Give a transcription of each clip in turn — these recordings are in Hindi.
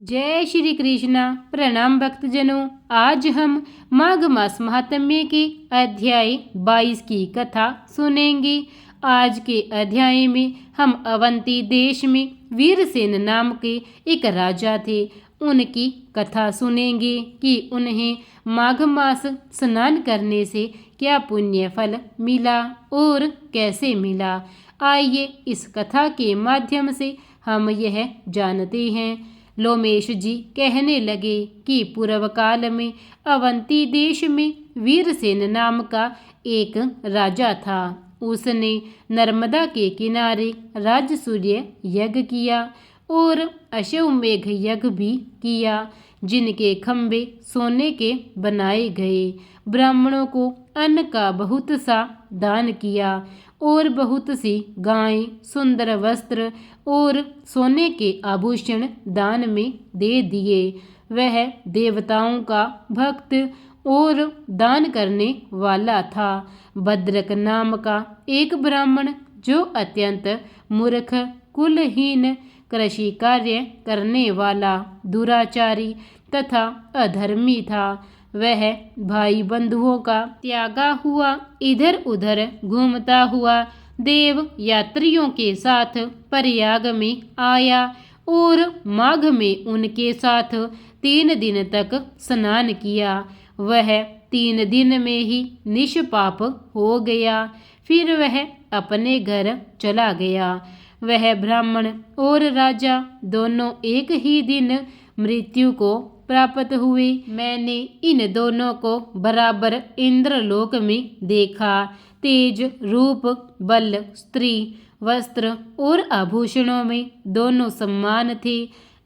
जय श्री कृष्णा। प्रणाम भक्तजनों। आज हम माघ मास महात्म्य के अध्याय 22 की कथा सुनेंगे। आज के अध्याय में हम अवंती देश में वीरसेन नाम के एक राजा थे, उनकी कथा सुनेंगे कि उन्हें माघ मास स्नान करने से क्या पुण्य फल मिला और कैसे मिला। आइए इस कथा के माध्यम से हम यह जानते हैं। लोमेश जी कहने लगे कि पूर्व काल में अवंती देश में वीरसेन नाम का एक राजा था। उसने नर्मदा के किनारे राजसूय यज्ञ किया और अश्वमेघ यज्ञ भी किया, जिनके खंभे सोने के बनाए गए। ब्राह्मणों को अन्न का बहुत सा दान किया और बहुत सी गायें, सुंदर वस्त्र और सोने के आभूषण दान में दे दिए। वह देवताओं का भक्त और दान करने वाला था। भद्रक नाम का एक ब्राह्मण, जो अत्यंत मूर्ख, कुलहीन, कृषि कार्य करने वाला, दुराचारी तथा अधर्मी था, वह भाई बंधुओं का त्यागा हुआ इधर उधर घूमता हुआ देव यात्रियों के साथ प्रयाग में आया और माघ में उनके साथ 3 दिन तक स्नान किया। वह 3 दिन में ही निष्पाप हो गया। फिर वह अपने घर चला गया। वह ब्राह्मण और राजा दोनों एक ही दिन मृत्यु को प्राप्त हुए। मैंने इन दोनों को बराबर इंद्रलोक में देखा। तेज, रूप, बल, स्त्री, वस्त्र और आभूषणों में दोनों समान थे।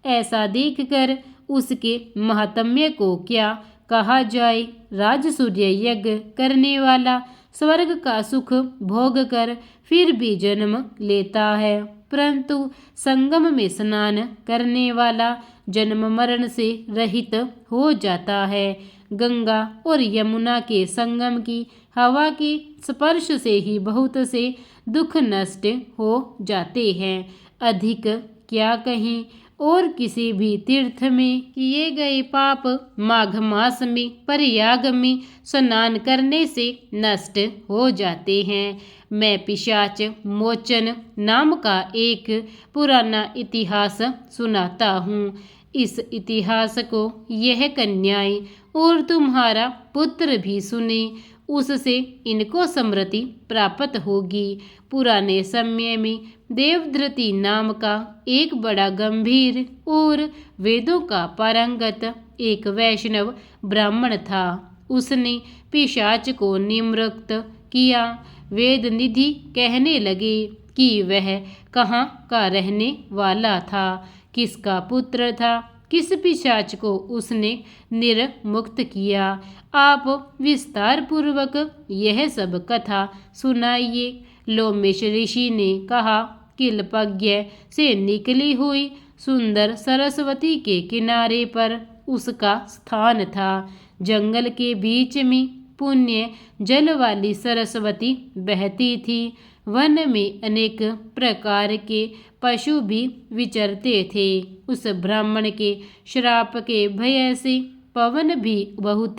ऐसा देखकर उसके महात्म्य को क्या कहा जाए। राजसूय यज्ञ करने वाला स्वर्ग का सुख भोग कर फिर भी जन्म लेता है, परंतु संगम में स्नान करने वाला जन्म मरण से रहित हो जाता है। गंगा और यमुना के संगम की हवा के स्पर्श से ही बहुत से दुख नष्ट हो जाते हैं। अधिक क्या कहें, और किसी भी तीर्थ में किए गए पाप माघ मास में प्रयाग में स्नान करने से नष्ट हो जाते हैं। मैं पिशाच मोचन नाम का एक पुराना इतिहास सुनाता हूँ। इस इतिहास को यह कन्याएं और तुम्हारा पुत्र भी सुने, उससे इनको समृद्धि प्राप्त होगी। पुराने समय में देवधृति नाम का एक बड़ा गंभीर और वेदों का पारंगत एक वैष्णव ब्राह्मण था। उसने पिशाच को निमृत किया। वेद निधि कहने लगे कि वह कहाँ का रहने वाला था, किसका पुत्र था, किस पिशाच को उसने निर्मुक्त किया। आप विस्तार पूर्वक यह सब कथा सुनाइए। लोमेश ऋषि ने कहा, किल्पज्ञ से निकली हुई सुंदर सरस्वती के किनारे पर उसका स्थान था। जंगल के बीच में पुण्य जल वाली सरस्वती बहती थी। वन में अनेक प्रकार के पशु भी विचरते थे। उस ब्राह्मण के श्राप के भय से पवन भी बहुत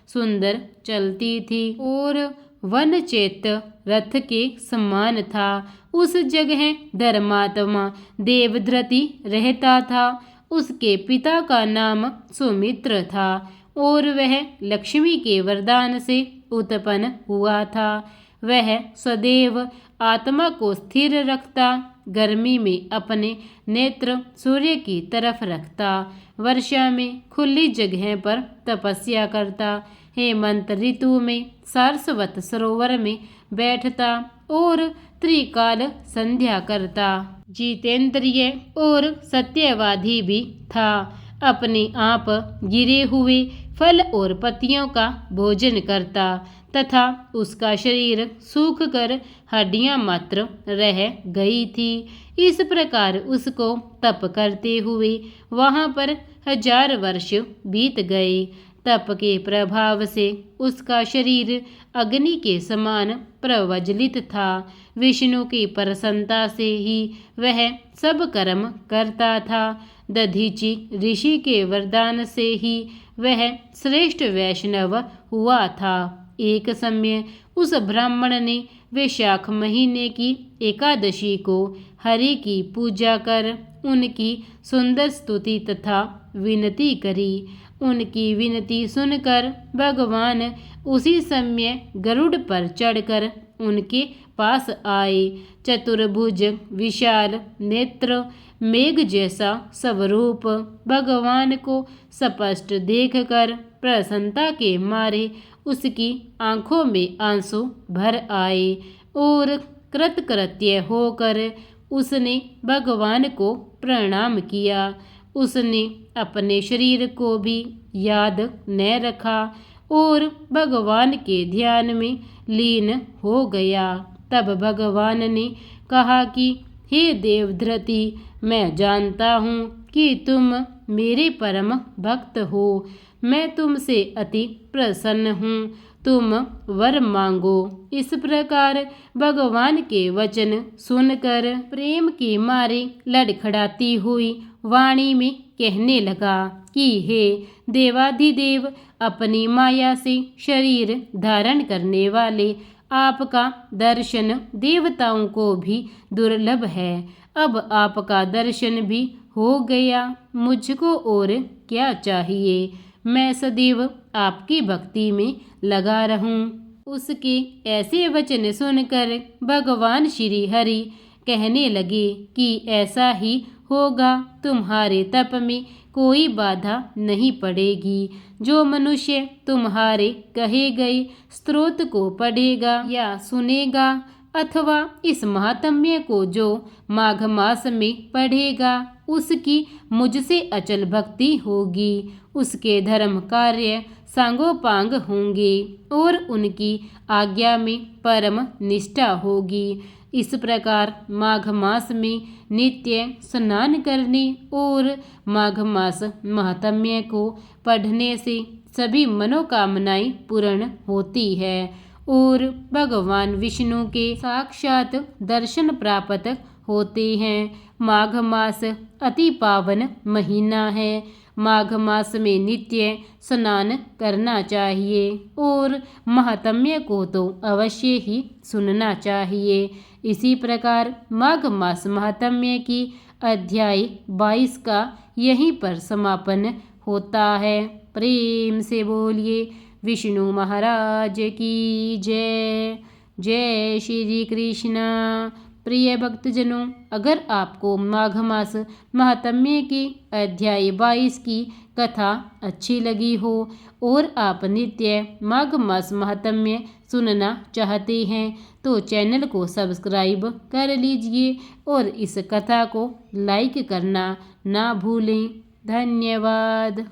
सुंदर चलती थी और वन चेत रथ के समान था। उस जगह धर्मात्मा देवधृति रहता था। उसके पिता का नाम सुमित्र था और वह लक्ष्मी के वरदान से उत्पन्न हुआ था। वह सदैव आत्मा को स्थिर रखता, गर्मी में अपने नेत्र सूर्य की तरफ रखता, वर्षा में खुली जगह पर तपस्या करता, हेमंत ऋतु में सारस्वत सरोवर में बैठता और त्रिकाल संध्या करता। जितेंद्रिय और सत्यवादी भी था। अपने आप गिरे हुए फल और पत्तियों का भोजन करता तथा उसका शरीर सूख कर हड्डियां मात्र रह गई थी। इस प्रकार उसको तप करते हुए वहां पर 1000 वर्ष बीत गए। तप के प्रभाव से उसका शरीर अग्नि के समान प्रज्वलित था। विष्णु की प्रसन्नता से ही वह सब कर्म करता था। दधीचि ऋषि के वरदान से ही वह श्रेष्ठ वैष्णव हुआ था। एक समय उस ब्राह्मण ने वैशाख महीने की एकादशी को हरि की पूजा कर उनकी सुंदर स्तुति तथा विनती करी। उनकी विनती सुनकर भगवान उसी समय गरुड़ पर चढ़कर उनके पास आए। चतुर्भुज, विशाल नेत्र, मेघ जैसा स्वरूप भगवान को स्पष्ट देखकर प्रसन्नता के मारे उसकी आंखों में आंसू भर आए और कृतकृत्य होकर उसने भगवान को प्रणाम किया। उसने अपने शरीर को भी याद न रखा और भगवान के ध्यान में लीन हो गया। तब भगवान ने कहा कि हे देवधृति, मैं जानता हूँ कि तुम मेरे परम भक्त हो। मैं तुमसे अति प्रसन्न हूँ। तुम वर मांगो। इस प्रकार भगवान के वचन सुनकर प्रेम के मारे लड़खड़ाती हुई वाणी में कहने लगा कि हे देवाधिदेव, अपनी माया से शरीर धारण करने वाले आपका दर्शन देवताओं को भी दुर्लभ है। अब आपका दर्शन भी हो गया, मुझको और क्या चाहिए। मैं सदैव आपकी भक्ति में लगा रहूं। उसके ऐसे वचन सुनकर भगवान श्री हरि कहने लगे कि ऐसा ही होगा। तुम्हारे तप में कोई बाधा नहीं पड़ेगी। जो मनुष्य तुम्हारे कहे गए स्तोत्र को पढ़ेगा या सुनेगा अथवा इस महात्म्य को जो माघ मास में पढ़ेगा, उसकी मुझसे अचल भक्ति होगी। उसके धर्म कार्य सांगोपांग होंगे और उनकी आज्ञा में परम निष्ठा होगी। इस प्रकार माघ मास में नित्य स्नान करने और माघ मास महात्म्य को पढ़ने से सभी मनोकामनाएं पूर्ण होती है और भगवान विष्णु के साक्षात दर्शन प्राप्त होते हैं। माघ मास अति पावन महीना है। माघ मास में नित्य स्नान करना चाहिए और महात्म्य को तो अवश्य ही सुनना चाहिए। इसी प्रकार माघ मास महात्म्य की अध्याय 22 का यहीं पर समापन होता है। प्रेम से बोलिए विष्णु महाराज की जय। जय श्री कृष्ण। प्रिय भक्तजनों, अगर आपको माघ मास महात्म्य की अध्याय 22 की कथा अच्छी लगी हो और आप नित्य माघ मास महात्म्य सुनना चाहते हैं तो चैनल को सब्सक्राइब कर लीजिए और इस कथा को लाइक करना ना भूलें। धन्यवाद।